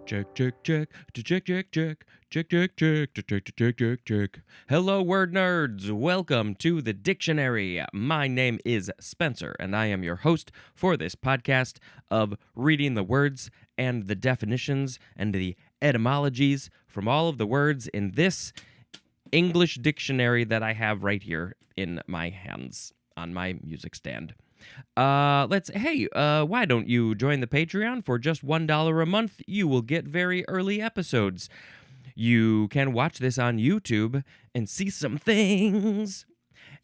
Check, check, check, check, check, check, check, check, check, check, check. Hello, word nerds. Welcome to the dictionary. My name is Spencer, and I am your host for this podcast of reading the words and the definitions and the etymologies from all of the words in this English dictionary that I have right here in my hands on my music stand. Why don't you join the Patreon for just $1 a month? You will get very early episodes. You can watch this on YouTube and see some things.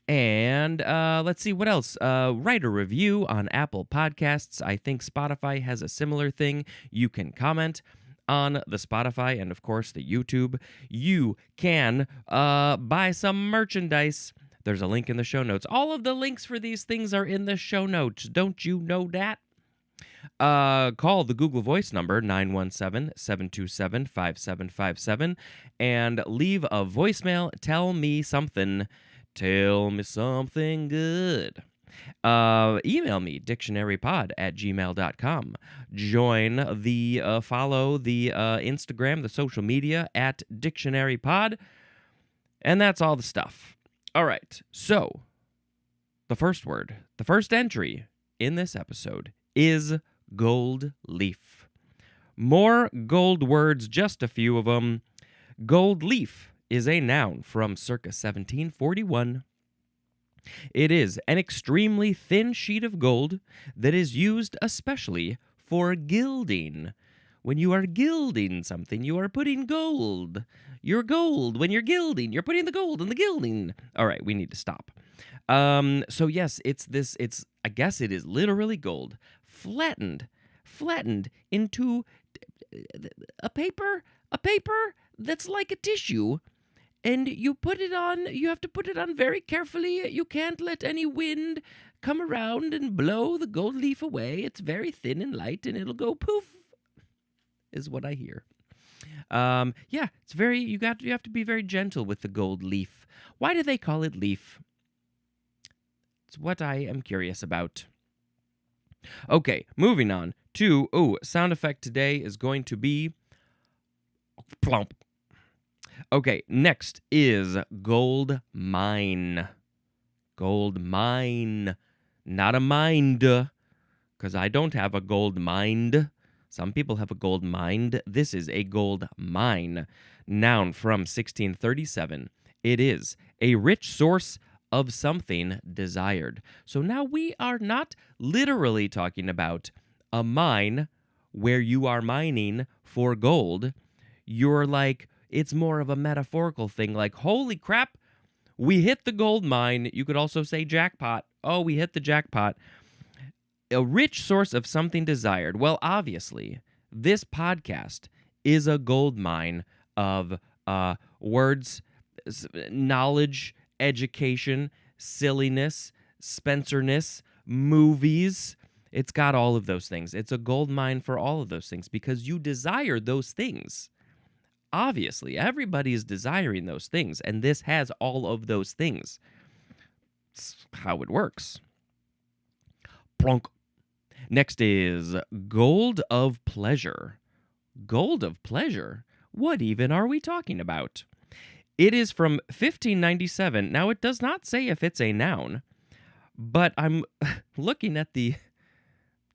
And let's see what else. Write a review on Apple Podcasts. I think Spotify has a similar thing. You can comment on the Spotify and, of course, the YouTube. You can buy some merchandise. There's a link in the show notes. All of the links for these things are in the show notes. Don't you know that? Call the Google Voice number, 917-727-5757, and leave a voicemail. Tell me something. Tell me something good. Email me, dictionarypod@gmail.com. Follow the Instagram, the social media, @dictionarypod. And that's all the stuff. All right, so the first word, the first entry in this episode is gold leaf. More gold words, just a few of them. Gold leaf is a noun from circa 1741. It is an extremely thin sheet of gold that is used especially for gilding. When you are gilding something, you are putting gold. You're gold. When you're gilding, you're putting the gold in the gilding. All right, we need to stop. So yes, I guess it is literally gold, flattened into a paper that's like a tissue. And you have to put it on very carefully. You can't let any wind come around and blow the gold leaf away. It's very thin and light, and it'll go poof, is what I hear. It's very, you have to be very gentle with the gold leaf. Why do they call it leaf? It's what I am curious about. Okay, moving on to, sound effect today is going to be plump. Okay, next is gold mine. Gold mine. Not a mind, because I don't have a gold mind. Some people have a gold mind. This is a gold mine. Noun from 1637. It is a rich source of something desired. So now we are not literally talking about a mine where you are mining for gold. You're like, it's more of a metaphorical thing, like, holy crap, we hit the gold mine. You could also say jackpot. Oh, we hit the jackpot. A rich source of something desired. Well, obviously, this podcast is a gold mine of words, knowledge, education, silliness, Spencer-ness, movies. It's got all of those things. It's a gold mine for all of those things because you desire those things. Obviously, everybody is desiring those things, and this has all of those things. It's how it works. Plonk. Next is gold of pleasure. Gold of pleasure? What even are we talking about? It is from 1597. Now, it does not say if it's a noun, but I'm looking at the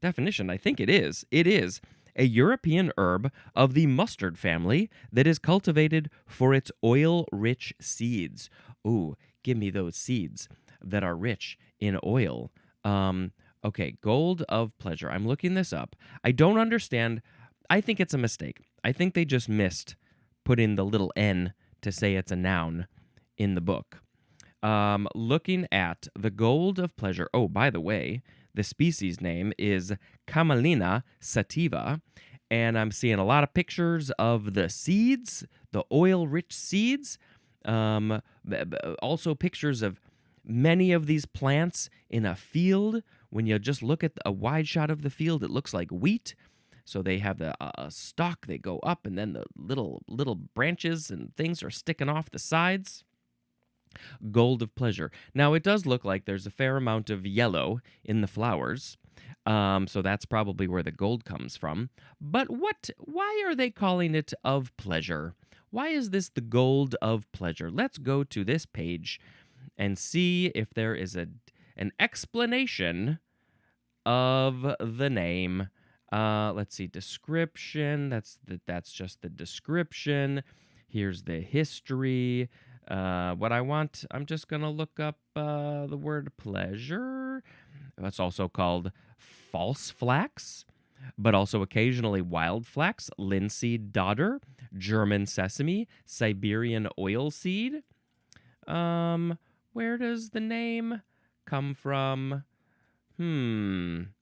definition. I think it is. It is a European herb of the mustard family that is cultivated for its oil-rich seeds. Ooh, give me those seeds that are rich in oil. Okay, gold of pleasure. I'm looking this up. I don't understand. I think it's a mistake. I think they just missed putting the little N to say it's a noun in the book. Looking at the gold of pleasure. Oh, by the way, the species name is Camelina sativa, and I'm seeing a lot of pictures of the seeds, the oil-rich seeds. Also pictures of many of these plants in a field. When you just look at a wide shot of the field, it looks like wheat. So they have the stalk, they go up, and then the little branches and things are sticking off the sides. Gold of pleasure. Now, it does look like there's a fair amount of yellow in the flowers. So that's probably where the gold comes from. But why are they calling it of pleasure? Why is this the gold of pleasure? Let's go to this page and see if there is an explanation of the name. Let's see, description. That's just the description. Here's the history. What I want, I'm just gonna look up the word pleasure. That's also called false flax, but also occasionally wild flax, linseed dodder, German sesame, Siberian oil seed. Where does the name come from? I'm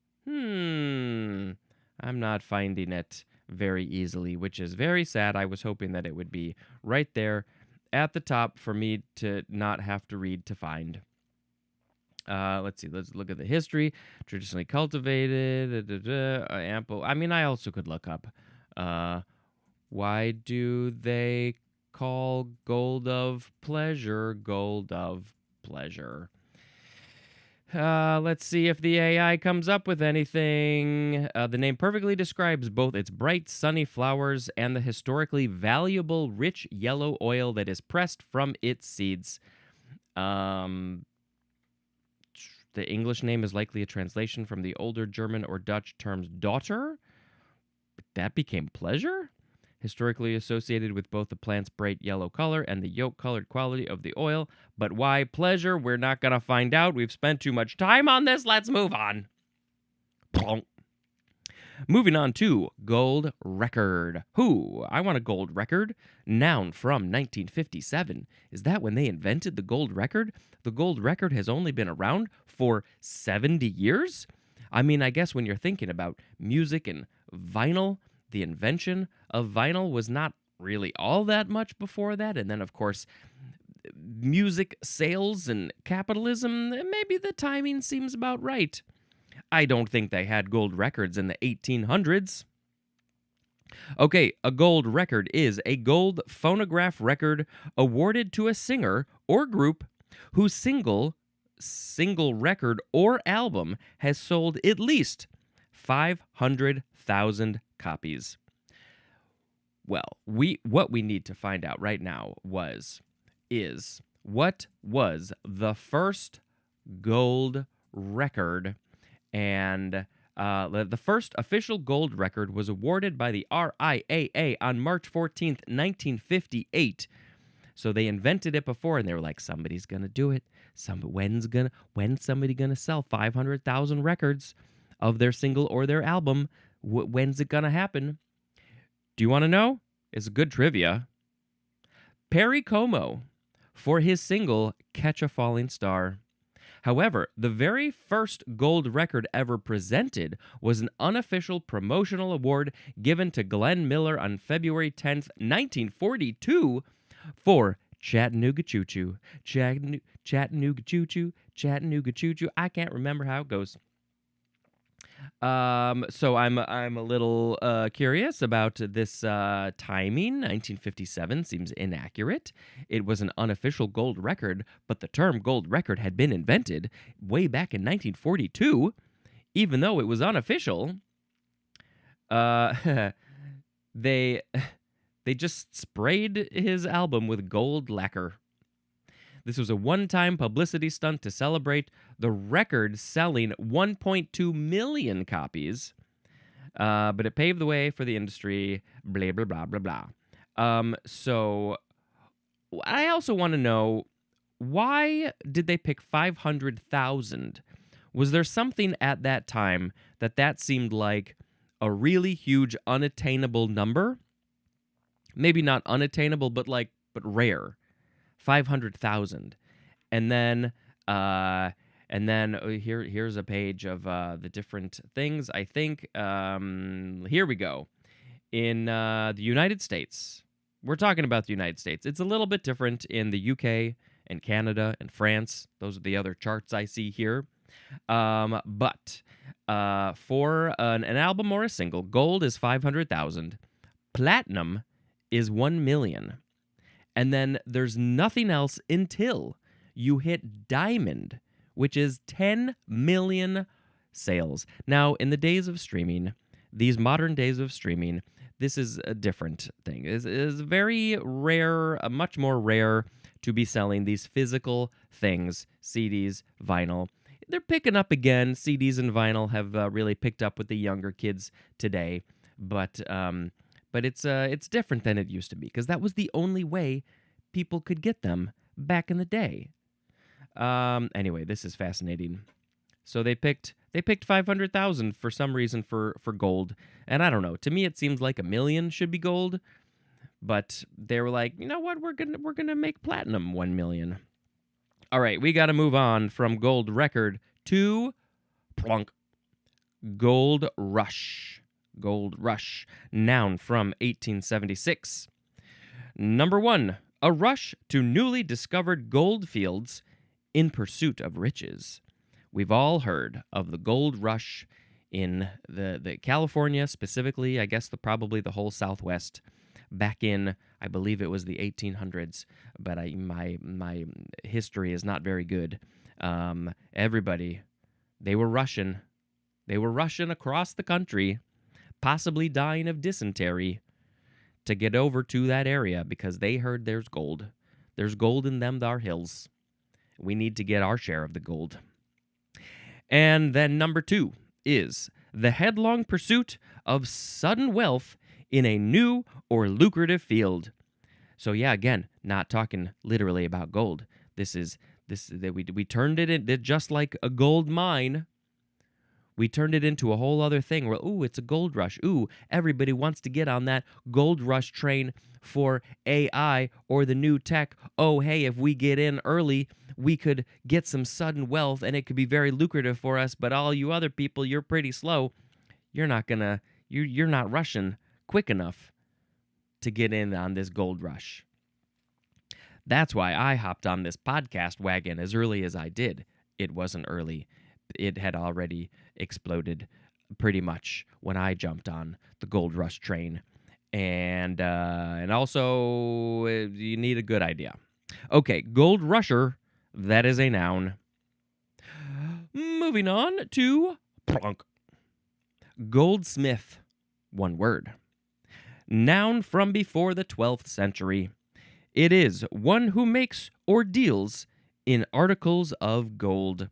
not finding it very easily, which is very sad. I was hoping that it would be right there at the top for me to not have to read to find. Let's see. Let's look at the history. Traditionally cultivated, ample. I mean, I also could look up. Why do they call gold of pleasure gold of pleasure? Let's see if the AI comes up with anything. The name perfectly describes both its bright, sunny flowers and the historically valuable, rich yellow oil that is pressed from its seeds. The English name is likely a translation from the older German or Dutch terms daughter. But that became pleasure? Historically associated with both the plant's bright yellow color and the yolk-colored quality of the oil. But why pleasure? We're not going to find out. We've spent too much time on this. Let's move on. Plonk. Moving on to gold record. I want a gold record. Noun from 1957. Is that when they invented the gold record? The gold record has only been around for 70 years? I mean, I guess when you're thinking about music and vinyl, the invention of vinyl was not really all that much before that. And then, of course, music sales and capitalism, maybe the timing seems about right. I don't think they had gold records in the 1800s. Okay, a gold record is a gold phonograph record awarded to a singer or group whose single record or album has sold at least 500,000 copies. Well, what we need to find out right now is what was the first gold record. And the first official gold record was awarded by the RIAA on March 14th, 1958. So they invented it before, and they were like, somebody's going to do it. When's somebody going to sell 500,000 records of their single or their album? When's it going to happen? Do you want to know? It's good trivia. Perry Como for his single, Catch a Falling Star. However, the very first gold record ever presented was an unofficial promotional award given to Glenn Miller on February 10th, 1942 for Chattanooga Choo Choo. Chattanooga Choo Choo. Chattanooga Choo Choo. I can't remember how it goes. So I'm a little curious about this timing. 1957 seems inaccurate. It was an unofficial gold record, but the term gold record had been invented way back in 1942, even though it was unofficial. They just sprayed his album with gold lacquer. This was a one-time publicity stunt to celebrate the record selling 1.2 million copies, but it paved the way for the industry, blah, blah, blah, blah, blah. So I also want to know, why did they pick 500,000? Was there something at that time that seemed like a really huge, unattainable number? Maybe not unattainable, but rare. 500,000. And then here's a page of the different things. I think here we go. In the United States, we're talking about the United States. It's a little bit different in the UK and Canada and France. Those are the other charts I see here. But for an album or a single, gold is 500,000. Platinum is 1 million. And then there's nothing else until you hit diamond, which is 10 million sales. Now, in the days of streaming, these modern days of streaming, this is a different thing. It is very rare, much more rare to be selling these physical things, CDs, vinyl. They're picking up again. CDs and vinyl have really picked up with the younger kids today, but it's different than it used to be because that was the only way people could get them back in the day. Anyway, this is fascinating. So they picked 500,000 for some reason for gold, and I don't know. To me, it seems like 1 million should be gold, but they were like, you know what? We're gonna make platinum 1 million. All right, we got to move on from gold record to plunk. Gold rush. Gold rush. Noun from 1876. Number 1, a rush to newly discovered gold fields in pursuit of riches. We've all heard of the gold rush in the California, specifically, I guess probably the whole Southwest, back in, I believe it was the 1800s, but my history is not very good. Everybody, they were rushing across the country, possibly dying of dysentery, to get over to that area because they heard there's gold. There's gold in them thar hills. We need to get our share of the gold. And then number 2 is the headlong pursuit of sudden wealth in a new or lucrative field. So yeah, again, not talking literally about gold. We turned it in just like a gold mine. We turned it into a whole other thing where, ooh, it's a gold rush. Ooh, everybody wants to get on that gold rush train for AI or the new tech. Oh, hey, if we get in early, we could get some sudden wealth and it could be very lucrative for us. But all you other people, you're pretty slow. You're not rushing quick enough to get in on this gold rush. That's why I hopped on this podcast wagon as early as I did. It wasn't early. It had already exploded pretty much when I jumped on the gold rush train. And also, you need a good idea. Okay, gold rusher, that is a noun. Moving on to plunk. Goldsmith, one word. Noun from before the 12th century. It is one who makes or deals in articles of gold.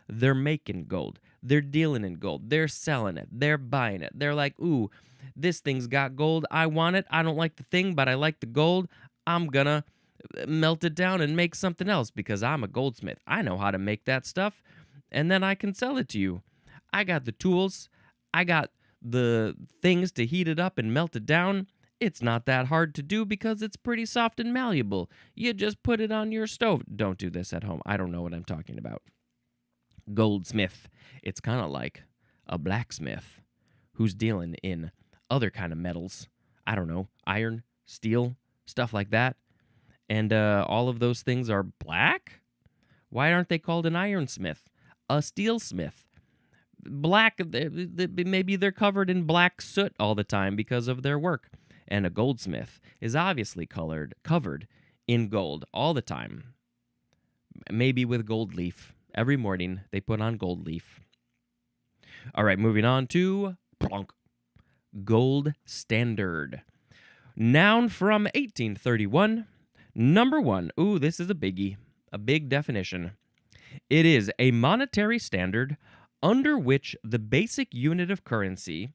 They're making gold. They're dealing in gold. They're selling it. They're buying it. They're like, ooh, this thing's got gold. I want it. I don't like the thing, but I like the gold. I'm gonna melt it down and make something else because I'm a goldsmith. I know how to make that stuff, and then I can sell it to you. I got the tools. I got the things to heat it up and melt it down. It's not that hard to do because it's pretty soft and malleable. You just put it on your stove. Don't do this at home. I don't know what I'm talking about. Goldsmith. It's kind of like a blacksmith who's dealing in other kind of metals. I don't know, iron, steel, stuff like that. And all of those things are black? Why aren't they called an ironsmith? A steelsmith? Black, maybe they're covered in black soot all the time because of their work. And a goldsmith is obviously covered in gold all the time. Maybe with gold leaf. Every morning they put on gold leaf. All right, moving on to plonk. Gold standard. Noun from 1831. Number 1. Ooh, this is a biggie. A big definition. It is a monetary standard under which the basic unit of currency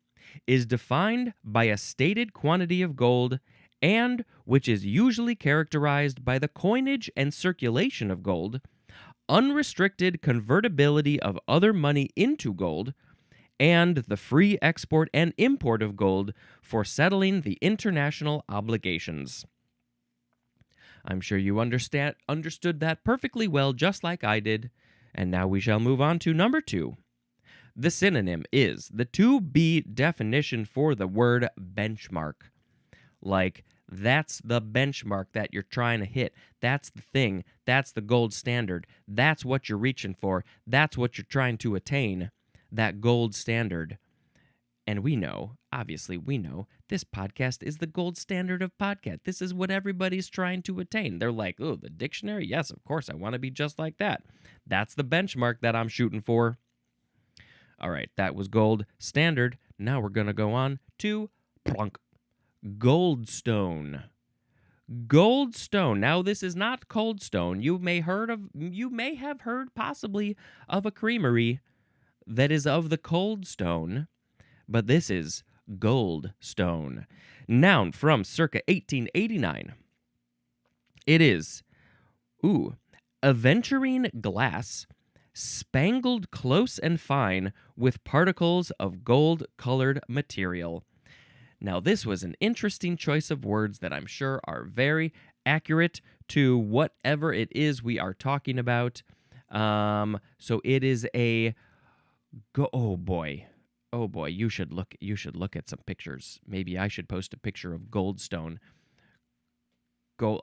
is defined by a stated quantity of gold and which is usually characterized by the coinage and circulation of gold, unrestricted convertibility of other money into gold, and the free export and import of gold for settling the international obligations. I'm sure you understood that perfectly well, just like I did, and now we shall move on to number 2. The synonym is the to-be definition for the word benchmark. Like, that's the benchmark that you're trying to hit. That's the thing. That's the gold standard. That's what you're reaching for. That's what you're trying to attain, that gold standard. And we know, obviously we know, this podcast is the gold standard of podcast. This is what everybody's trying to attain. They're like, oh, the dictionary? Yes, of course, I want to be just like that. That's the benchmark that I'm shooting for. All right, that was gold standard. Now we're going to go on to plunk, goldstone. Goldstone. Now this is not cold stone. You may have heard possibly of a creamery that is of the cold stone, but this is goldstone. Noun from circa 1889. It is aventurine glass, spangled close and fine with particles of gold-colored material. Now, this was an interesting choice of words that I'm sure are very accurate to whatever it is we are talking about. So it is a oh boy. Oh boy, you should look at some pictures. Maybe I should post a picture of goldstone.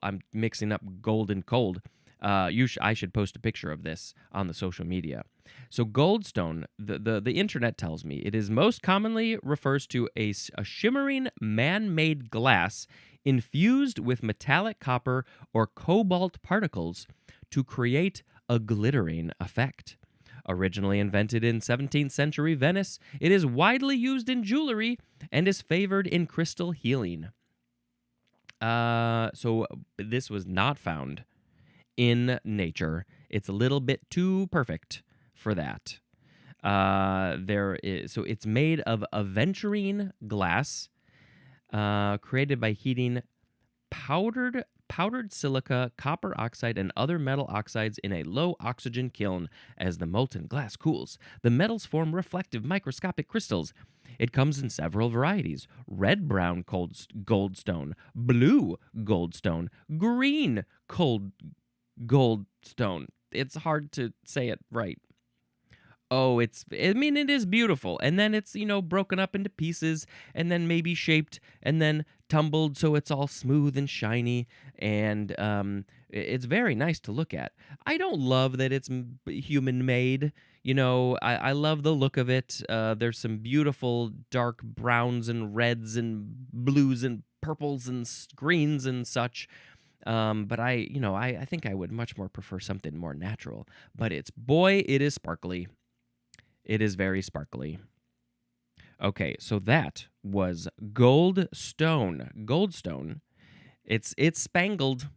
I'm mixing up gold and cold. I should post a picture of this on the social media. So goldstone, the internet tells me it is most commonly refers to a shimmering man-made glass infused with metallic copper or cobalt particles to create a glittering effect. Originally invented in 17th century Venice, it is widely used in jewelry and is favored in crystal healing. So this was not found in nature. It's a little bit too perfect for that. So it's made of aventurine glass, created by heating powdered silica, copper oxide, and other metal oxides in a low oxygen kiln. As the molten glass cools, the metals form reflective microscopic crystals. It comes in several varieties: red-brown goldstone, blue goldstone, green goldstone. It's hard to say it right. Oh, it is beautiful. And then it's, broken up into pieces and then maybe shaped and then tumbled so it's all smooth and shiny. And it's very nice to look at. I don't love that it's human made. I love the look of it. There's some beautiful dark browns and reds and blues and purples and greens and such. But I think I would much more prefer something more natural. But it is sparkly. It is very sparkly. Okay, so that was goldstone. Goldstone. It's spangled.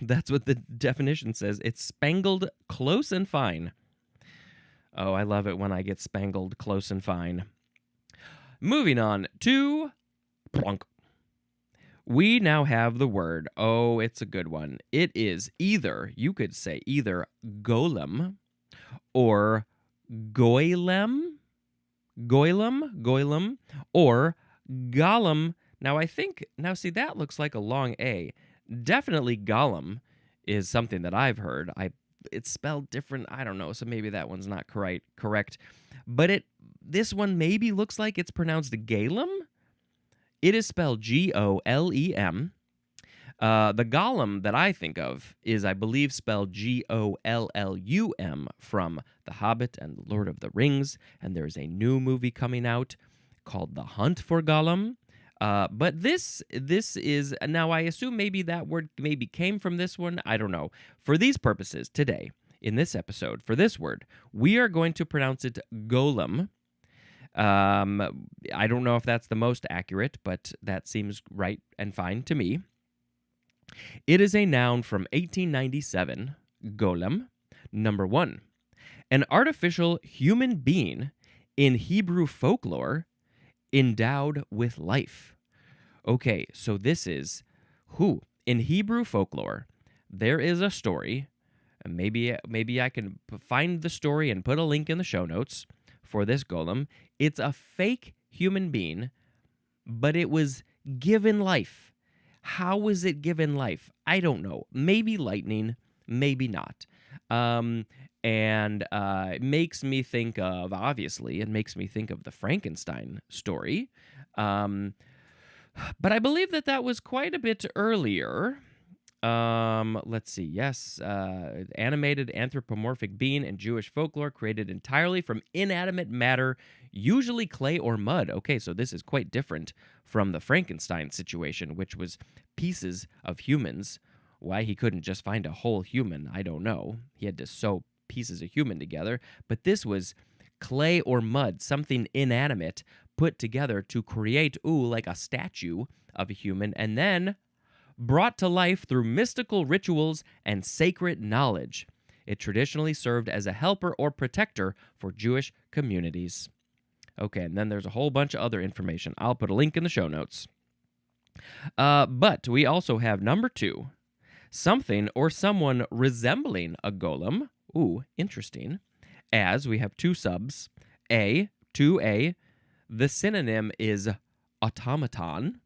That's what the definition says. It's spangled close and fine. Oh, I love it when I get spangled close and fine. Moving on to plunk. We now have the word. Oh, it's a good one. It is you could say either golem or goylem, or golem. Now see, that looks like a long A. Definitely golem is something that I've heard. It's spelled different. I don't know, so maybe that one's not correct. But this one maybe looks like it's pronounced Galem. It is spelled Golem. The golem that I think of is, I believe, spelled Gollum from The Hobbit and Lord of the Rings, and there's a new movie coming out called The Hunt for Gollum. But this is, now I assume maybe that word maybe came from this one. I don't know. For these purposes today, in this episode, for this word, we are going to pronounce it golem. I don't know if that's the most accurate, but that seems right and fine to me. It is a noun from 1897, golem. Number 1, an artificial human being in Hebrew folklore endowed with life. Okay, so this is in Hebrew folklore, there is a story, and maybe I can find the story and put a link in the show notes for this golem. It's a fake human being, but it was given life. How was it given life? I don't know. Maybe lightning, maybe not. It makes me think of, obviously, the Frankenstein story. But I believe that was quite a bit earlier. Let's see. Yes, animated anthropomorphic being in Jewish folklore created entirely from inanimate matter, usually clay or mud. Okay, so this is quite different from the Frankenstein situation, which was pieces of humans. Why he couldn't just find a whole human, I don't know. He had to sew pieces of human together. But this was clay or mud, something inanimate, put together to create, like a statue of a human, and then brought to life through mystical rituals and sacred knowledge. It traditionally served as a helper or protector for Jewish communities. Okay, and then there's a whole bunch of other information. I'll put a link in the show notes. But we also have number 2, something or someone resembling a golem. Ooh, interesting. As we have 2 subs. 2A, the synonym is automaton,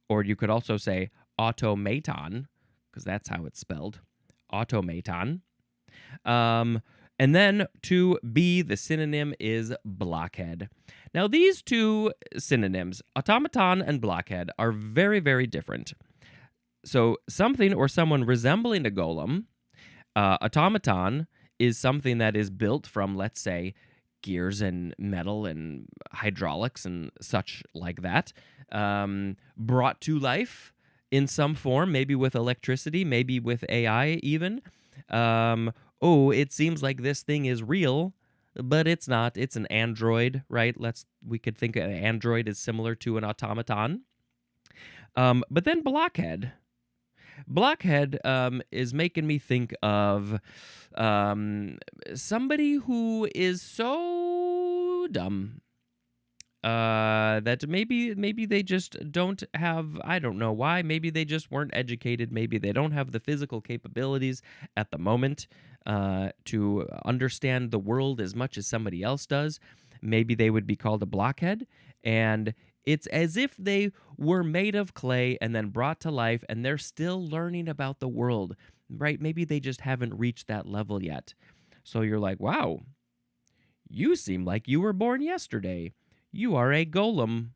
or you could also say automaton, because that's how it's spelled. Automaton. And then 2B, the synonym is blockhead. Now, these 2 synonyms, automaton and blockhead, are very, very different. So, something or someone resembling a golem, automaton is something that is built from, let's say, gears and metal and hydraulics and such like that, brought to life in some form, maybe with electricity, maybe with AI even. It seems like this thing is real, but it's not. It's an android, right? We could think an android is similar to an automaton. But then blockhead. Blockhead is making me think of somebody who is so dumb that maybe they just don't have, I don't know why, maybe they just weren't educated, maybe they don't have the physical capabilities at the moment to understand the world as much as somebody else does. Maybe they would be called a blockhead, and it's as if they were made of clay and then brought to life, and they're still learning about the world, right? Maybe they just haven't reached that level yet. So you're like, wow, you seem like you were born yesterday. You are a golem.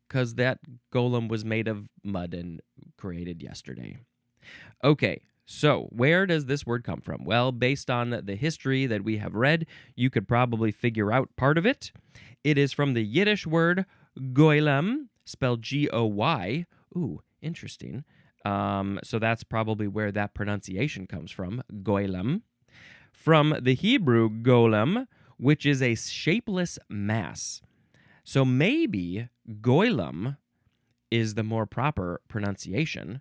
Because that golem was made of mud and created yesterday. Okay, so where does this word come from? Well, based on the history that we have read, you could probably figure out part of it. It is from the Yiddish word golem, spelled G-O-Y. Ooh, interesting. So that's probably where that pronunciation comes from, golem. From the Hebrew golem, which is a shapeless mass. So maybe golem is the more proper pronunciation.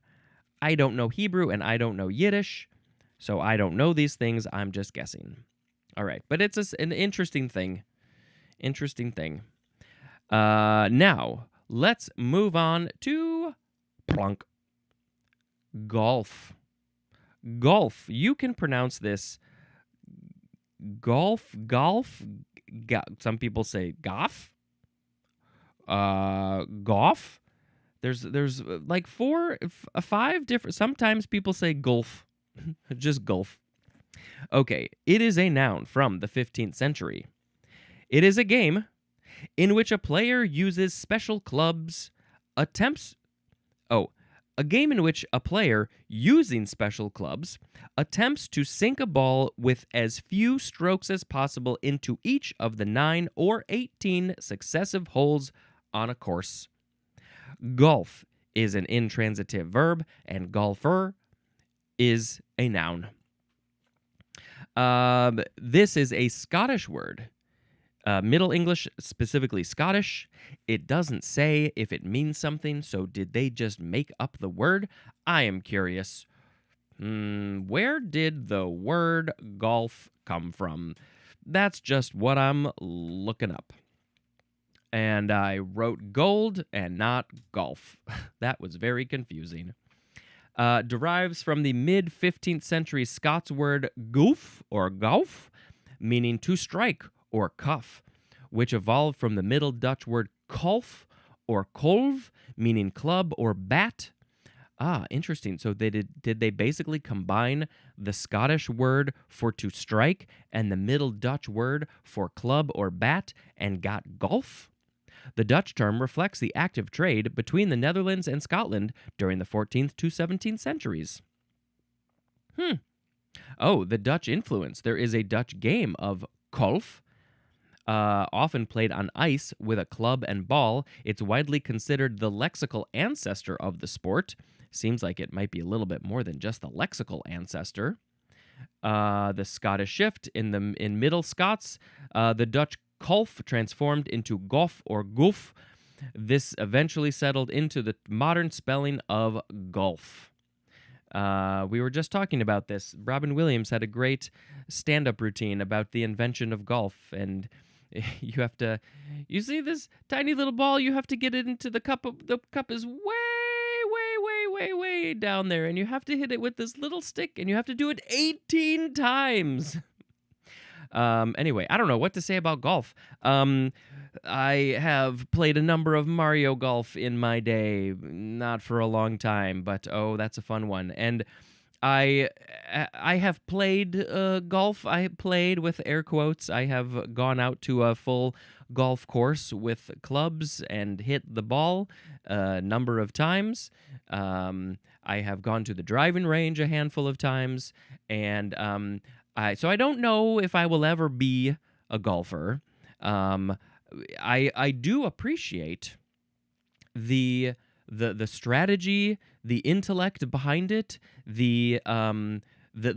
I don't know Hebrew and I don't know Yiddish, so I don't know these things. I'm just guessing. All right, but it's an interesting thing. Now, let's move on to plunk. Golf. Golf. You can pronounce this golf. Some people say golf. Golf. There's like 5 different. Sometimes people say golf. Just golf. Okay, it is a noun from the 15th century. It is a game in which a player uses special clubs, a game in which a player using special clubs attempts to sink a ball with as few strokes as possible into each of the 9 or 18 successive holes on a course. Golf is an intransitive verb, and golfer is a noun. This is a Scottish word. Middle English, specifically Scottish. It doesn't say if it means something, so did they just make up the word? I am curious. Where did the word golf come from? That's just what I'm looking up. And I wrote gold and not golf. That was very confusing. Derives from the mid-15th century Scots word goof or golf, meaning to strike or cuff, which evolved from the Middle Dutch word kolf or kolv, meaning club or bat. Interesting. So did they basically combine the Scottish word for to strike and the Middle Dutch word for club or bat and got golf? The Dutch term reflects the active trade between the Netherlands and Scotland during the 14th to 17th centuries. Oh, the Dutch influence. There is a Dutch game of golf, often played on ice with a club and ball. It's widely considered the lexical ancestor of the sport. Seems like it might be a little bit more than just the lexical ancestor. The Scottish shift in Middle Scots, the Dutch kolf transformed into gof or goof. This eventually settled into the modern spelling of golf. We were just talking about this. Robin Williams had a great stand-up routine about the invention of golf, and you see this tiny little ball, you have to get it into the cup. The cup is way down there, and you have to hit it with this little stick, and you have to do it 18 times. Anyway, I don't know what to say about golf. I have played a number of Mario Golf in my day, not for a long time, but oh, that's a fun one. And I have played golf. I have played with air quotes. I have gone out to a full golf course with clubs and hit the ball a number of times. I have gone to the driving range a handful of times, and so I don't know if I will ever be a golfer. I do appreciate the strategy, the intellect behind it, the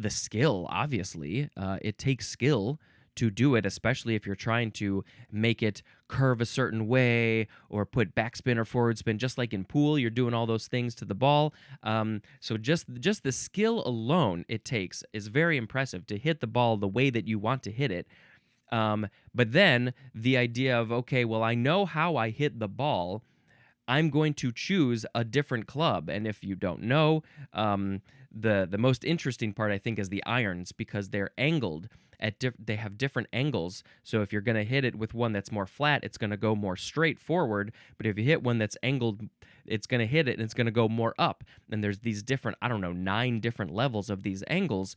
skill. Obviously, it takes skill to do it, especially if you're trying to make it curve a certain way or put backspin or forward spin. Just like in pool, you're doing all those things to the ball. So just the skill alone it takes is very impressive to hit the ball the way that you want to hit it. But then the idea of, okay, well, I know how I hit the ball. I'm going to choose a different club. And if you don't know, the most interesting part, I think, is the irons, because they're angled they have different angles. So if you're going to hit it with one that's more flat, it's going to go more straight forward. But if you hit one that's angled, it's going to hit it and it's going to go more up. And there's these different, 9 different levels of these angles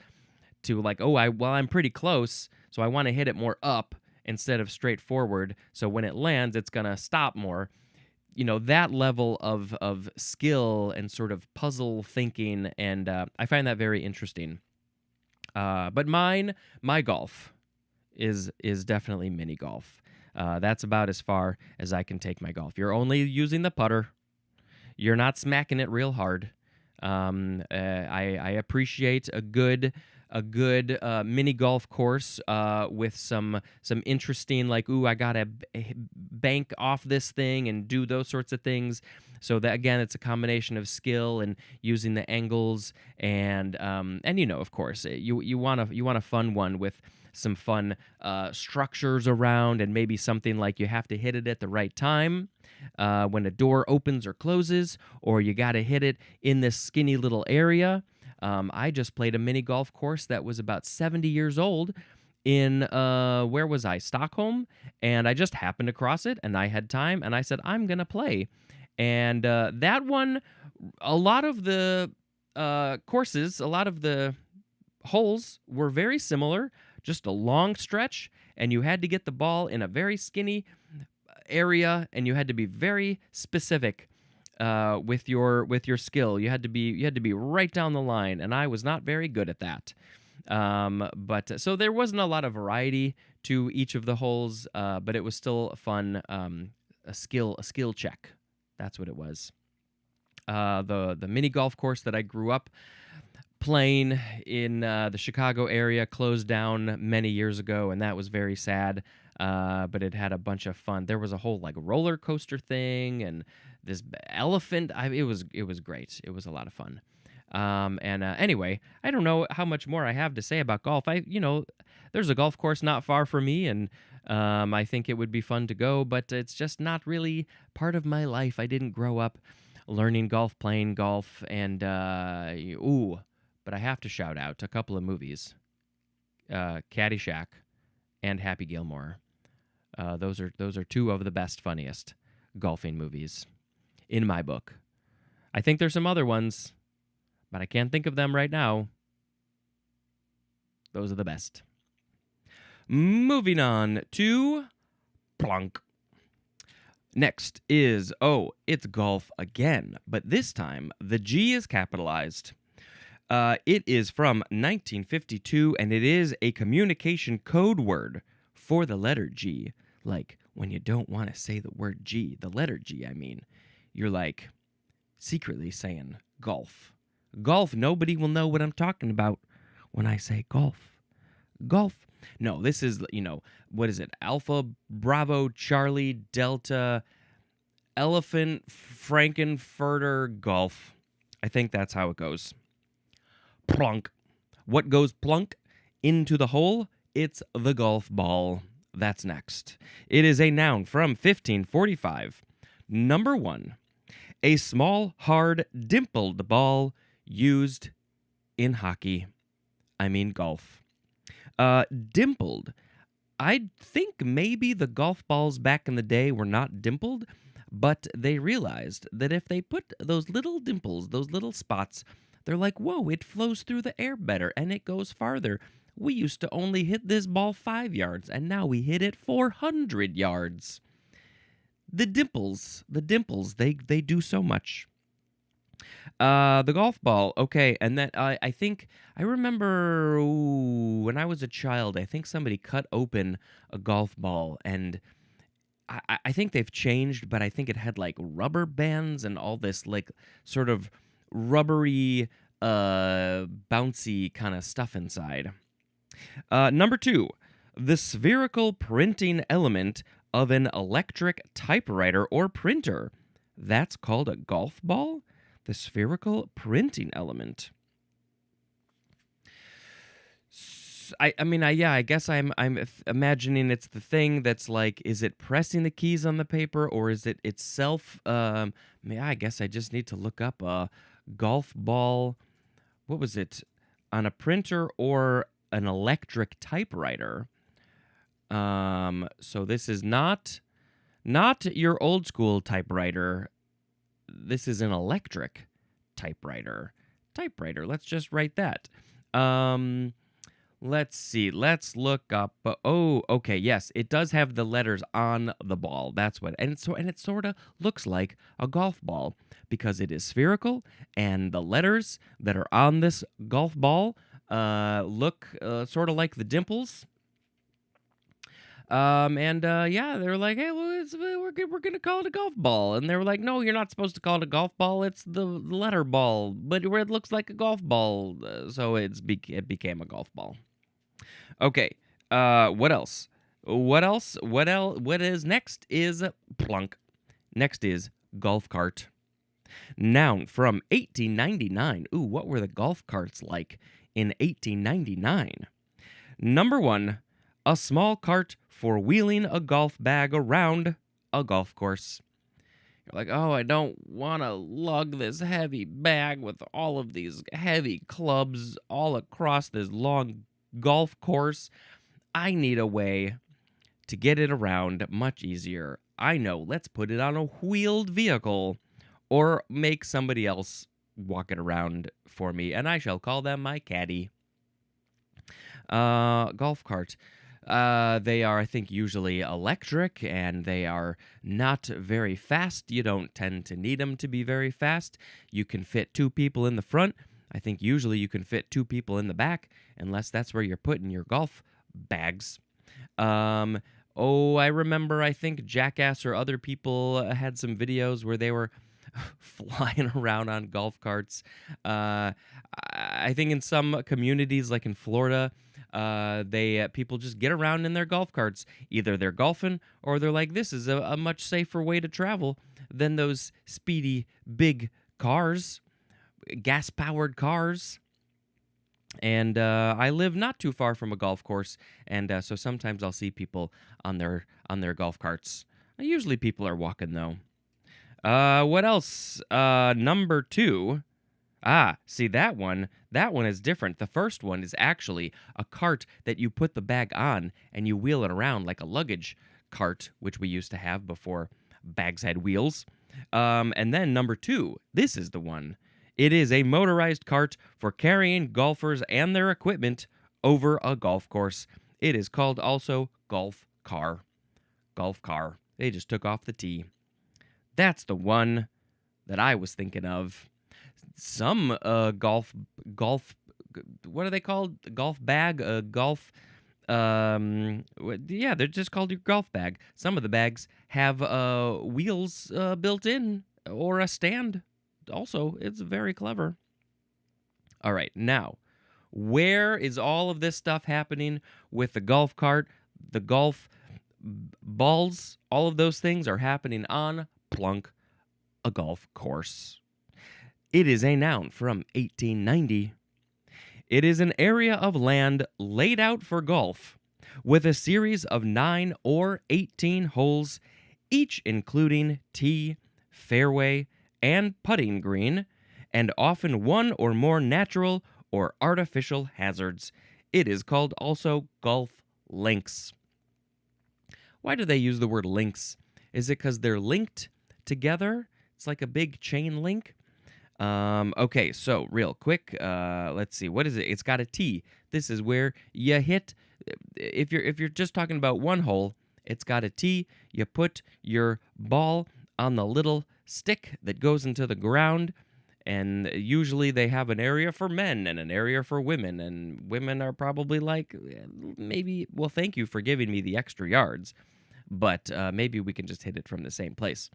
to like, I'm pretty close, so I want to hit it more up instead of straight forward. So when it lands, it's going to stop more. That level of skill and sort of puzzle thinking, and I find that very interesting. But my golf is definitely mini golf. That's about as far as I can take my golf. You're only using the putter. You're not smacking it real hard. I appreciate a good mini golf course with some interesting, like, I gotta bank off this thing and do those sorts of things. So that, again, it's a combination of skill and using the angles and of course you want a fun one with some fun structures around, and maybe something like you have to hit it at the right time when a door opens or closes, or you got to hit it in this skinny little area. I just played a mini golf course that was about 70 years old in, where was I? Stockholm. And I just happened across it, and I had time, and I said, I'm going to play. And that one, a lot of the courses, a lot of the holes were very similar, just a long stretch, and you had to get the ball in a very skinny area, and you had to be very specific with your skill. You had to be right down the line, and I was not very good at that. But so there wasn't a lot of variety to each of the holes, but it was still a fun, a skill check. That's what it was. The mini golf course that I grew up playing in the Chicago area closed down many years ago, and that was very sad. But it had a bunch of fun. There was a whole like roller coaster thing and this elephant. It was great. It was a lot of fun. Anyway, I don't know how much more I have to say about golf. There's a golf course not far from me, and I think it would be fun to go, but it's just not really part of my life. I didn't grow up learning golf, playing golf, and but I have to shout out a couple of movies, Caddyshack and Happy Gilmore. Those are two of the best, funniest golfing movies in my book. I think there's some other ones, but I can't think of them right now. Those are the best. Moving on to Plunk. Next is, it's golf again, but this time the G is capitalized. It is from 1952, and it is a communication code word for the letter G. Like, when you don't want to say the word G, the letter G, I mean, you're like secretly saying golf. Golf, nobody will know what I'm talking about. when I say golf? Golf. No, this is, what is it? Alpha, Bravo, Charlie, Delta, Elephant, Frankenfurter, Golf. I think that's how it goes. Plunk. What goes plunk into the hole? It's the golf ball. That's next. It is a noun from 1545. Number 1. A small, hard, dimpled ball used in hockey. I mean golf. Dimpled. I think maybe the golf balls back in the day were not dimpled, but they realized that if they put those little dimples, those little spots, they're like, whoa, it flows through the air better and it goes farther. We used to only hit this ball 5 yards, and now we hit it 400 yards. The dimples, they do so much. The golf ball, okay, and then I think I remember when I was a child, I think somebody cut open a golf ball, and I think they've changed, but I think it had like rubber bands and all this like sort of rubbery, bouncy kind of stuff inside. Number 2, the spherical printing element of an electric typewriter or printer. That's called a golf ball? The spherical printing element. I guess I'm imagining it's the thing that's like, is it pressing the keys on the paper or is it itself? I guess I just need to look up a golf ball. What was it? On a printer or an electric typewriter. So this is not your old school typewriter. This is an electric typewriter. Let's just write that. Let's see. Let's look up. Okay. Yes, it does have the letters on the ball. That's what. And it sort of looks like a golf ball because it is spherical, and the letters that are on this golf ball look sort of like the dimples. They're like, hey, well, we're gonna call it a golf ball, and they were like, no, you're not supposed to call it a golf ball. It's the letter ball, but where it looks like a golf ball, so it became a golf ball. Okay. What else? What is next is plunk. Next is golf cart. Noun from 1899. Ooh, what were the golf carts like in 1899? Number 1, a small cart for wheeling a golf bag around a golf course. You're like, oh, I don't want to lug this heavy bag with all of these heavy clubs all across this long golf course. I need a way to get it around much easier. I know, let's put it on a wheeled vehicle or make somebody else walk it around for me, and I shall call them my caddy. Golf cart. They are, I think, usually electric, and they are not very fast. You don't tend to need them to be very fast. You can fit 2 people in the front. I think usually you can fit 2 people in the back, unless that's where you're putting your golf bags. I remember, I think Jackass or other people had some videos where they were flying around on golf carts. I think in some communities, like in Florida, people just get around in their golf carts. Either they're golfing or they're like, this is a much safer way to travel than those speedy big cars, gas-powered cars. And I live not too far from a golf course, and so sometimes I'll see people on their golf carts. Usually people are walking though. What else? Number 2. See that one is different. The first one is actually a cart that you put the bag on and you wheel it around like a luggage cart, which we used to have before bags had wheels. And then number 2, this is the one. It is a motorized cart for carrying golfers and their equipment over a golf course. It is called also golf car. Golf car. They just took off the T. That's the one that I was thinking of. Some golf, what are they called? Golf bag, they're just called your golf bag. Some of the bags have wheels built in or a stand. Also, it's very clever. All right, now Where is all of this stuff happening with the golf cart, the golf balls? All of those things are happening on plunk, a golf course. It is a noun from 1890. It is an area of land laid out for golf with a series of 9 or 18 holes, each including tee, fairway, and putting green, and often one or more natural or artificial hazards. It is called also golf links. Why do they use the word links? Is it because they're linked together? It's like a big chain link. Okay, so real quick, let's see. What is it? It's got a tee. This is where you hit. If you're just talking about one hole, it's got a tee. You put your ball on the little stick that goes into the ground, and usually they have an area for men and an area for women, and women are probably like, maybe, well, thank you for giving me the extra yards, but maybe we can just hit it from the same place.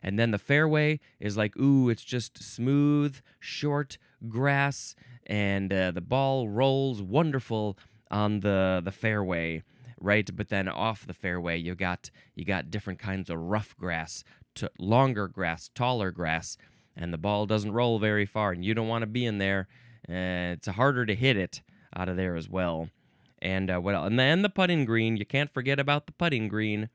And then the fairway is like, ooh, it's just smooth, short grass, and the ball rolls wonderful on the fairway, right? But then off the fairway, you got different kinds of rough grass, longer grass, taller grass, and the ball doesn't roll very far, and you don't want to be in there. It's harder to hit it out of there as well. And what else? And then the putting green. You can't forget about the putting green.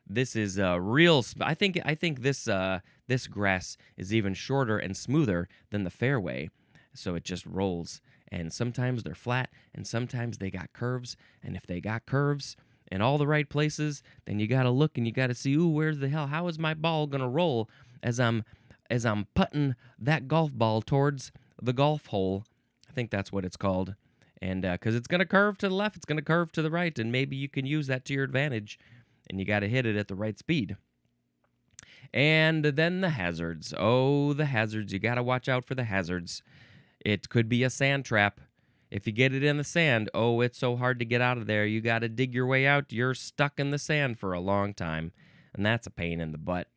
This is real. I think this grass is even shorter and smoother than the fairway, so it just rolls. And sometimes they're flat, and sometimes they got curves. And if they got curves in all the right places, then you got to look and you got to see, ooh, where's the hell? How is my ball gonna roll as I'm putting that golf ball towards the golf hole? I think that's what it's called. And because it's gonna curve to the left, it's gonna curve to the right, and maybe you can use that to your advantage. And you got to hit it at the right speed. And then the hazards. Oh, the hazards. You got to watch out for the hazards. It could be a sand trap. If you get it in the sand, oh, it's so hard to get out of there. You got to dig your way out. You're stuck in the sand for a long time. And that's a pain in the butt.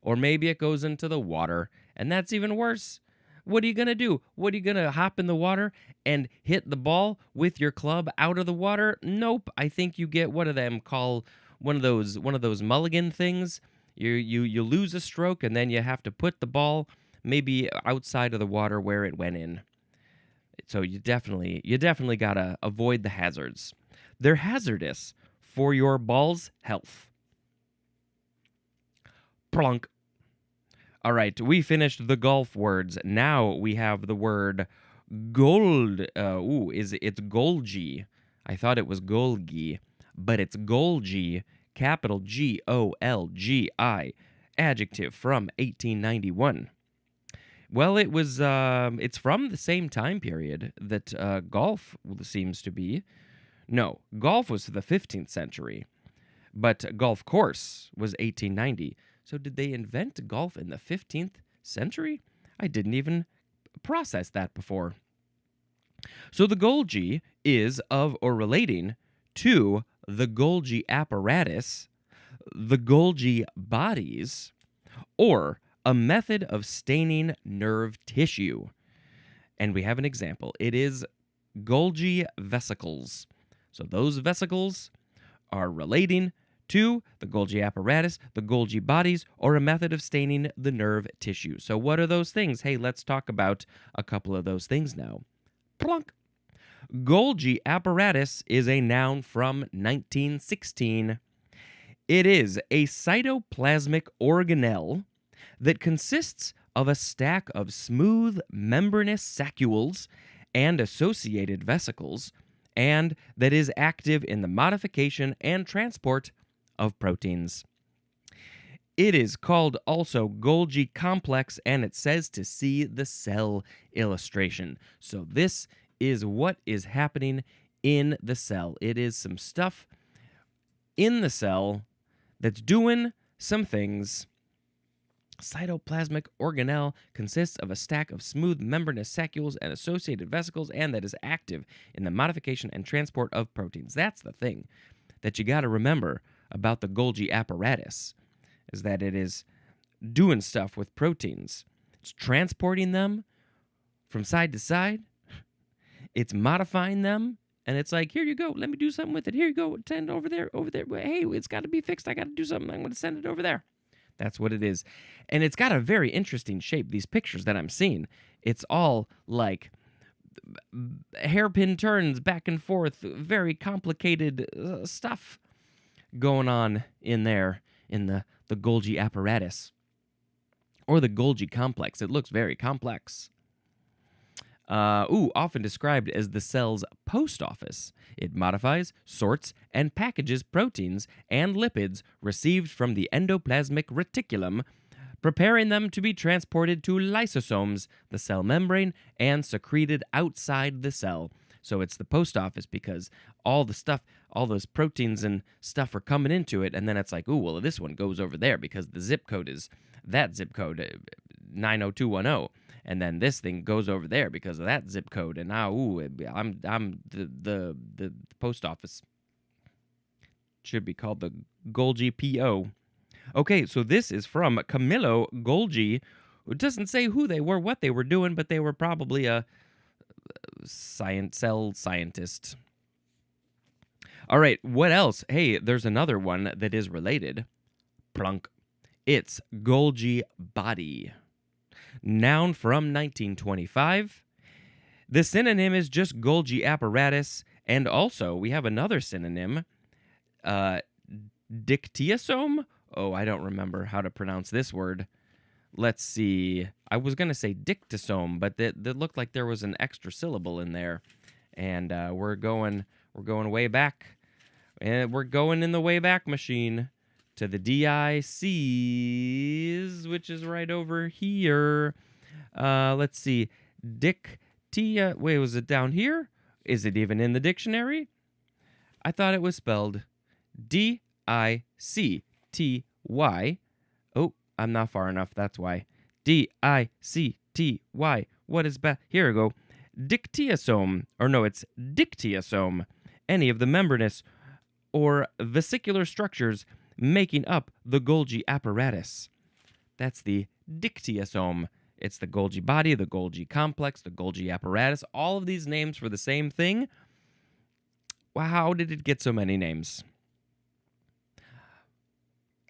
Or maybe it goes into the water. And that's even worse. What are you going to do? What are you going to hop in the water and hit the ball with your club out of the water? Nope. I think you get, what do them call, one of those mulligan things. You lose a stroke, and then you have to put the ball maybe outside of the water where it went in. So you definitely gotta avoid the hazards. They're hazardous for your ball's health. Plunk. All right, we finished the golf words. Now we have the word gold. It's golgi. I thought it was golgi, but it's golgi, capital Golgi, adjective from 1891. Well, it's from the same time period that golf seems to be. No, golf was the 15th century, but golf course was 1890. So did they invent golf in the 15th century? I didn't even process that before. So the Golgi is of or relating to the Golgi apparatus, the Golgi bodies, or a method of staining nerve tissue. And we have an example. It is Golgi vesicles. So those vesicles are relating to the Golgi apparatus, the Golgi bodies, or a method of staining the nerve tissue. So what are those things? Hey, let's talk about a couple of those things now. Plunk. Golgi apparatus is a noun from 1916. It is a cytoplasmic organelle that consists of a stack of smooth membranous saccules and associated vesicles, and that is active in the modification and transport of proteins. It is called also Golgi complex, and it says to see the cell illustration. So this is what is happening in the cell. It is some stuff in the cell that's doing some things. Cytoplasmic organelle consists of a stack of smooth membranous saccules and associated vesicles, and that is active in the modification and transport of proteins. That's the thing that you got to remember about the Golgi apparatus, is that it is doing stuff with proteins. It's transporting them from side to side. It's modifying them, and it's like, here you go, let me do something with it. Here you go, send over there, over there. Hey, it's got to be fixed. I got to do something. I'm going to send it over there. That's what it is. And it's got a very interesting shape. These pictures that I'm seeing, it's all like hairpin turns back and forth, very complicated stuff going on in there in the Golgi apparatus or the Golgi complex. It looks very complex. Often described as the cell's post office. It modifies, sorts, and packages proteins and lipids received from the endoplasmic reticulum, preparing them to be transported to lysosomes, the cell membrane, and secreted outside the cell. So it's the post office because all the stuff, all those proteins and stuff are coming into it, and then it's like, this one goes over there because the zip code is that zip code, 90210. And then this thing goes over there because of that zip code. And now, I'm the post office. Should be called the Golgi PO. Okay, so this is from Camillo Golgi, who doesn't say who they were, what they were doing, but they were probably a cell scientist. All right, what else? Hey, there's another one that is related. Plunk. It's Golgi body. Noun from 1925. The synonym is just Golgi apparatus, and also we have another synonym, dictyosome. Oh, I don't remember how to pronounce this word. Let's see. I was going to say dictosome, but that looked like there was an extra syllable in there. And we're going way back. And we're going in the way back machine to the DICs, which is right over here. Let's see. Wait, was it down here? Is it even in the dictionary? I thought it was spelled DICTY. Oh, I'm not far enough. That's why. DICTY. What is here we go. Dictyosome. Or no, it's dictyosome. Any of the membranous or vesicular structures making up the Golgi apparatus. That's the dictyosome. It's the Golgi body, the Golgi complex, the Golgi apparatus. All of these names for the same thing. Wow, how did it get so many names?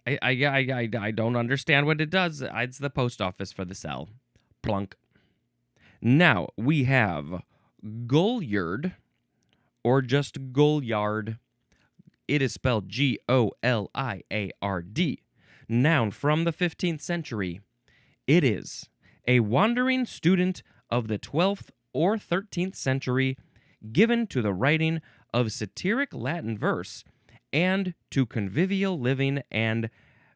I don't understand what it does. It's the post office for the cell. Plunk. Now, we have goliard, or just goliard. It is spelled Goliard. Noun from the 15th century. It is a wandering student of the 12th or 13th century given to the writing of satiric Latin verse and to convivial living and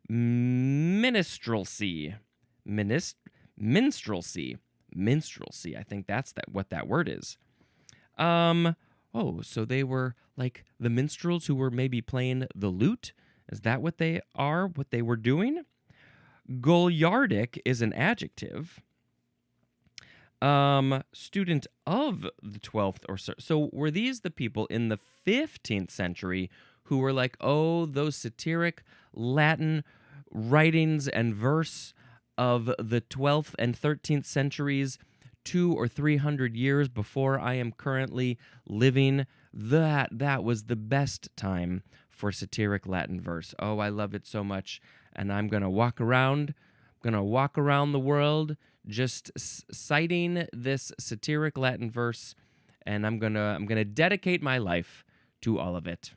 minstrelsy. Minstrelsy. I think that's what that word is. So they were like the minstrels who were maybe playing the lute? Is that what they are, what they were doing? Goliardic is an adjective. Student of the 12th or so. So were these the people in the 15th century who were like, those satiric Latin writings and verse of the 12th and 13th centuries, 200 or 300 years before I am currently living, that was the best time for satiric Latin verse. Oh, I love it so much, and I'm gonna walk around the world just citing this satiric Latin verse, and I'm gonna dedicate my life to all of it.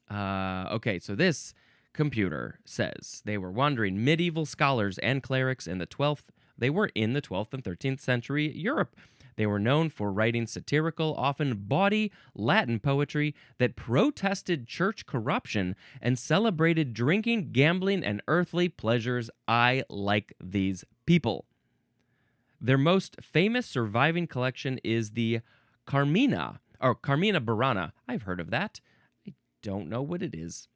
Okay, so this computer says they were wandering medieval scholars and clerics in the 12th. They were in the 12th and 13th century Europe. They were known for writing satirical, often bawdy Latin poetry that protested church corruption and celebrated drinking, gambling, and earthly pleasures. I like these people. Their most famous surviving collection is the Carmina Burana. I've heard of that. I don't know what it is.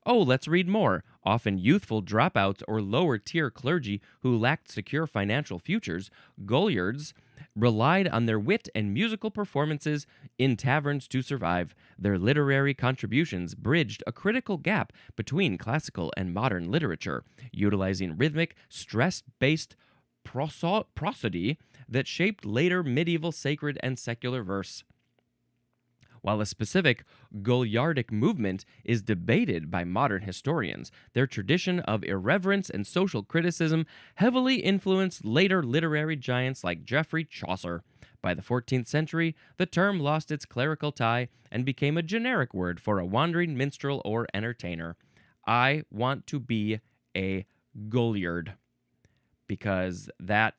Oh, let's read more. Often youthful dropouts or lower-tier clergy who lacked secure financial futures, goliards relied on their wit and musical performances in taverns to survive. Their literary contributions bridged a critical gap between classical and modern literature, utilizing rhythmic, stress-based prosody that shaped later medieval sacred and secular verse. While a specific goliardic movement is debated by modern historians, their tradition of irreverence and social criticism heavily influenced later literary giants like Geoffrey Chaucer. By the 14th century, the term lost its clerical tie and became a generic word for a wandering minstrel or entertainer. I want to be a goliard because that,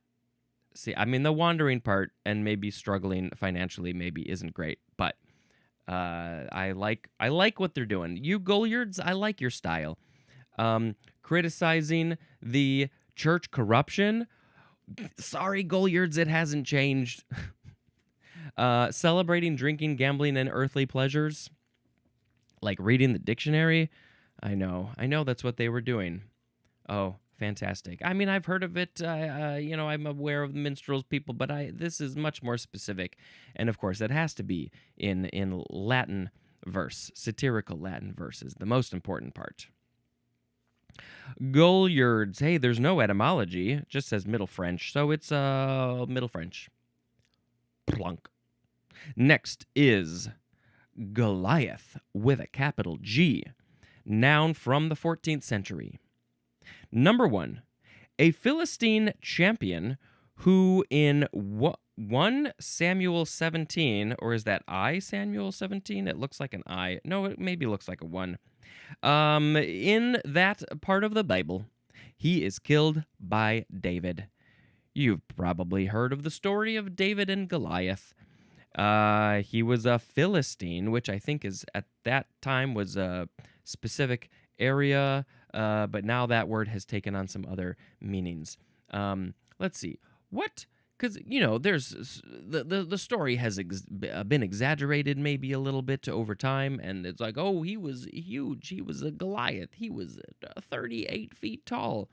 see, I mean, the wandering part and maybe struggling financially maybe isn't great, but I like what they're doing. You goliards, I like your style. Criticizing the church corruption. Sorry, goliards, it hasn't changed. Celebrating drinking, gambling, and earthly pleasures, like reading the dictionary. I know that's what they were doing. Oh, fantastic. I mean, I've heard of it. I'm aware of the minstrels people, but this is much more specific. And of course, it has to be in Latin verse, satirical Latin verse is the most important part. Goliards. Hey, there's no etymology. It just says Middle French, so it's Middle French. Plunk. Next is Goliath with a capital G. Noun from the 14th century. Number 1, a Philistine champion who in 1 Samuel 17, or is that I Samuel 17? It looks like an I. No, it maybe looks like a 1. In that part of the Bible, he is killed by David. You've probably heard of the story of David and Goliath. He was a Philistine, which I think is at that time was a specific area, but now that word has taken on some other meanings. Let's see. What? Because, there's the story has been exaggerated maybe a little bit over time, and it's like, oh, he was huge. He was a Goliath. He was 38 feet tall.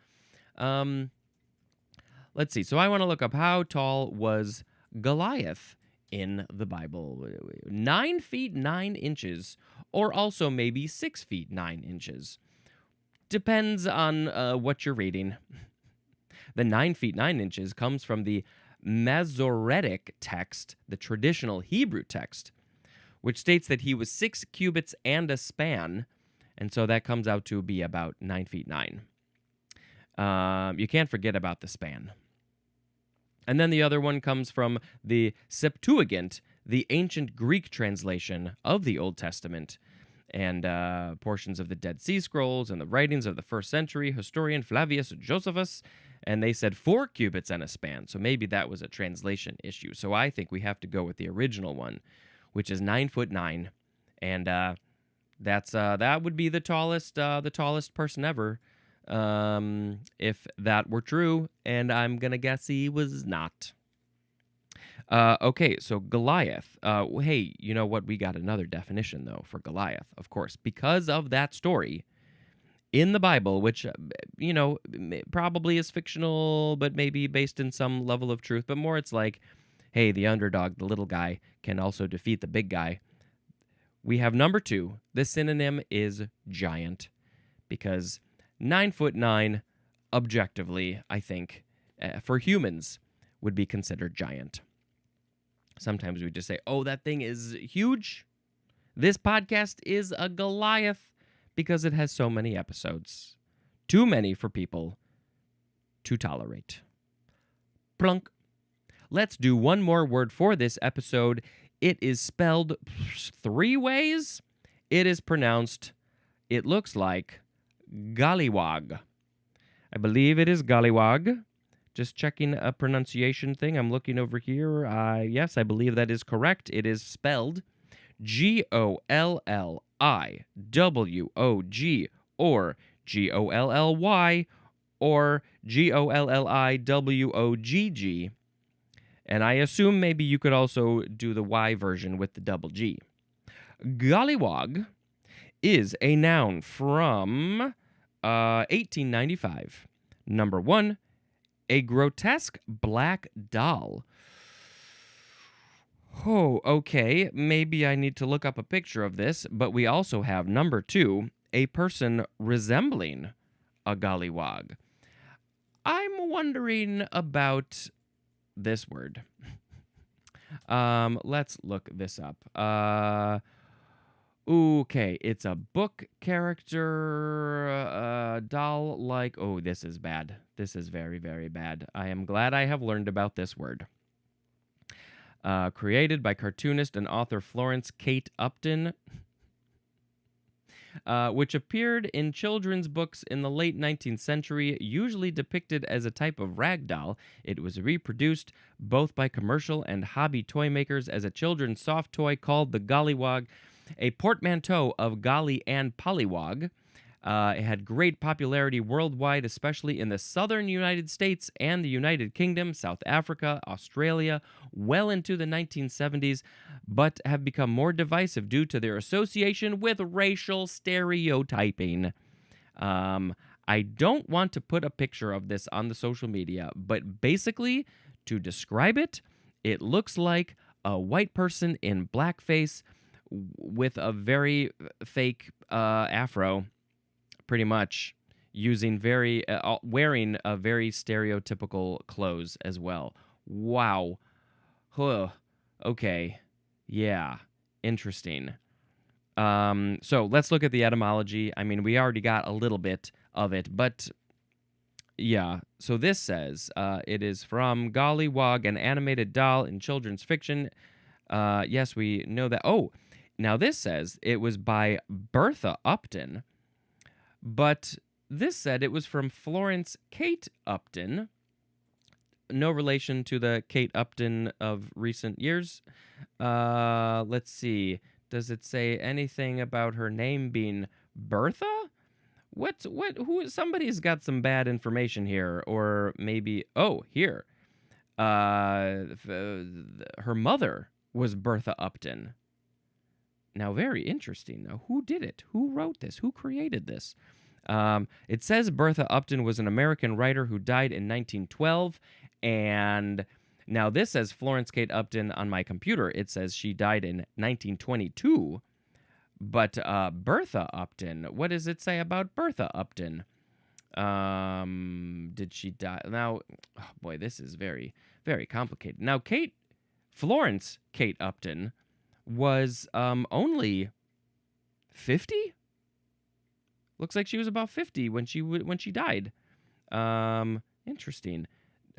Let's see. So I want to look up how tall was Goliath in the Bible. 9 feet 9 inches, or also maybe 6 feet 9 inches. Depends on what you're reading. The 9 feet 9 inches comes from the Masoretic text, the traditional Hebrew text, which states that he was 6 cubits and a span, and so that comes out to be about 9 feet 9. You can't forget about the span. And then the other one comes from the Septuagint, the ancient Greek translation of the Old Testament, and portions of the Dead Sea Scrolls and the writings of the 1st century historian Flavius Josephus, and they said 4 cubits and a span, so maybe that was a translation issue. So I think we have to go with the original one, which is 9 foot 9, and that would be the tallest person ever, if that were true, and I'm gonna guess he was not. Okay, so Goliath. Hey, you know what? We got another definition, though, for Goliath, of course, because of that story in the Bible, which, probably is fictional, but maybe based in some level of truth, but more it's like, hey, the underdog, the little guy, can also defeat the big guy. We have number 2. The synonym is giant, because 9 foot 9, objectively, I think, for humans, would be considered giant. Sometimes we just say, oh, that thing is huge. This podcast is a Goliath because it has so many episodes. Too many for people to tolerate. Plunk. Let's do one more word for this episode. It is spelled 3 ways. It is pronounced, it looks like, golliwog. I believe it is golliwog. Just checking a pronunciation thing. I'm looking over here. Yes, I believe that is correct. It is spelled Golliwog or Golly or Golliwogg. And I assume maybe you could also do the Y version with the double G. Golliwog is a noun from 1895. Number 1, a grotesque black doll. Oh, okay, maybe I need to look up a picture of this, but we also have number 2, a person resembling a golliwog. I'm wondering about this word. Let's look this up. Okay, it's a book character, doll like. Oh, this is bad. This is very, very bad. I am glad I have learned about this word. Created by cartoonist and author Florence Kate Upton, which appeared in children's books in the late 19th century, usually depicted as a type of rag doll. It was reproduced both by commercial and hobby toy makers as a children's soft toy called the golliwog, a portmanteau of golly and pollywog. It had great popularity worldwide, especially in the southern United States and the United Kingdom, South Africa, Australia, well into the 1970s, but have become more divisive due to their association with racial stereotyping. I don't want to put a picture of this on the social media, but basically, to describe it, it looks like a white person in blackface with a very fake afro, pretty much, wearing a very stereotypical clothes as well. Wow. Huh. Okay. Yeah. Interesting. So let's look at the etymology. I mean, we already got a little bit of it, but yeah. So this says it is from Gollywog, an animated doll in children's fiction. Yes, we know that. Oh, now this says it was by Bertha Upton, but this said it was from Florence Kate Upton. No relation to the Kate Upton of recent years. Let's see. Does it say anything about her name being Bertha? Who? Somebody's got some bad information here. Or maybe, here. Her mother was Bertha Upton. Now, very interesting. Now, who did it? Who wrote this? Who created this? It says Bertha Upton was an American writer who died in 1912, and now this says Florence Kate Upton on my computer. It says she died in 1922, but Bertha Upton, what does it say about Bertha Upton? Did she die? Now, oh boy, this is very, very complicated. Now, Florence Kate Upton was only 50? Looks like she was about 50 when she died. Interesting.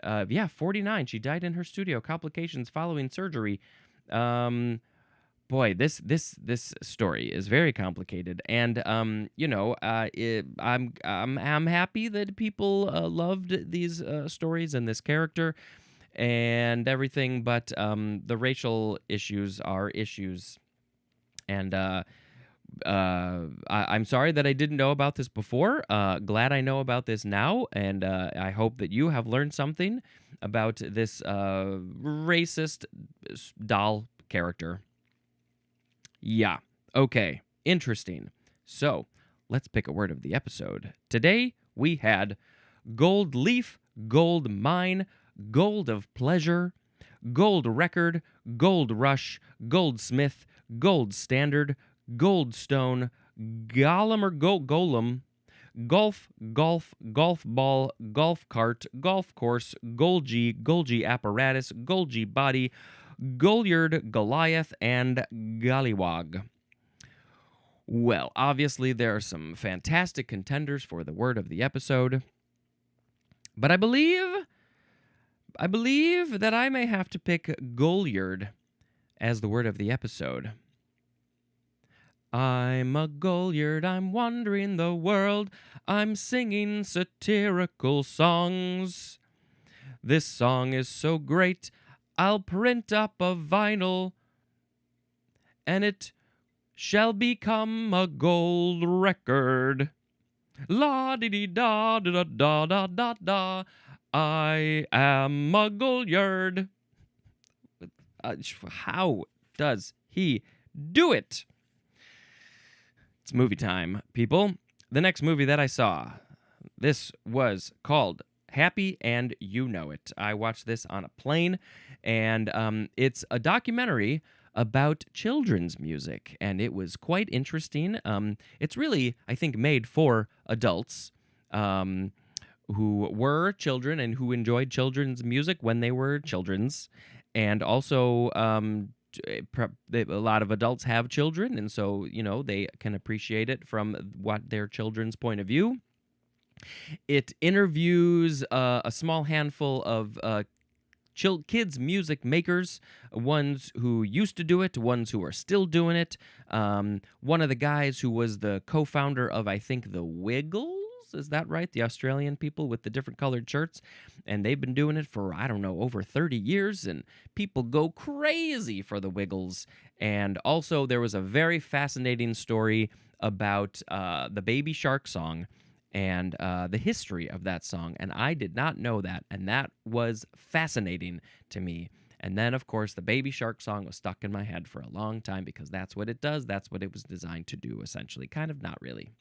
49. She died in her studio. Complications following surgery. Boy, this story is very complicated, and I'm happy that people loved these stories and this character and everything, but the racial issues are issues, and I'm sorry that I didn't know about this before. Glad I know about this now, and I hope that you have learned something about this racist doll character. Yeah, okay, interesting. So, let's pick a word of the episode. Today, we had gold leaf, gold mine, gold of pleasure, gold record, gold rush, goldsmith, gold standard, goldstone, golem, golf ball, golf cart, golf course, golgi apparatus, golgi body, goliard, Goliath, and gollywog. Well, obviously there are some fantastic contenders for the word of the episode, but I believe that I may have to pick goliard as the word of the episode. I'm a goliard, I'm wandering the world, I'm singing satirical songs. This song is so great, I'll print up a vinyl, and it shall become a gold record. La-di-di-da-da-da-da-da-da, I am a goliard. How does he do it? It's movie time, people. The next movie that I saw, this was called Happy and You Know It. I watched this on a plane, and it's a documentary about children's music, and it was quite interesting. It's really, I think, made for adults, who were children and who enjoyed children's music when they were children's, and also a lot of adults have children, and so they can appreciate it from what their children's point of view. It interviews a small handful of kids music makers, ones who used to do it, ones who are still doing it. One of the guys who was the co-founder of, I think, the Wiggles, is that right? The Australian people with the different colored shirts. And they've been doing it for, I don't know, over 30 years, and people go crazy for the Wiggles. And also there was a very fascinating story about the Baby Shark song and the history of that song. And I did not know that, and that was fascinating to me. And then, of course, the Baby Shark song was stuck in my head for a long time because that's what it does. That's what it was designed to do, essentially. Kind of, not really.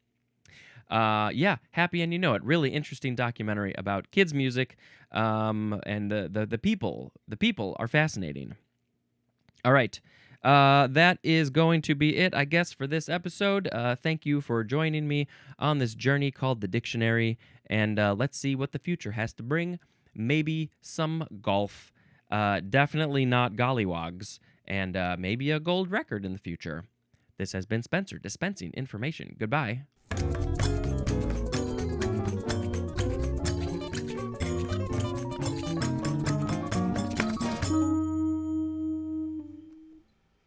Yeah, Happy and You Know It. Really interesting documentary about kids' music, and the people. The people are fascinating. All right. That is going to be it, I guess, for this episode. Thank you for joining me on this journey called the dictionary, and let's see what the future has to bring. Maybe some golf, definitely not gollywogs, and maybe a gold record in the future. This has been Spencer dispensing information. Goodbye.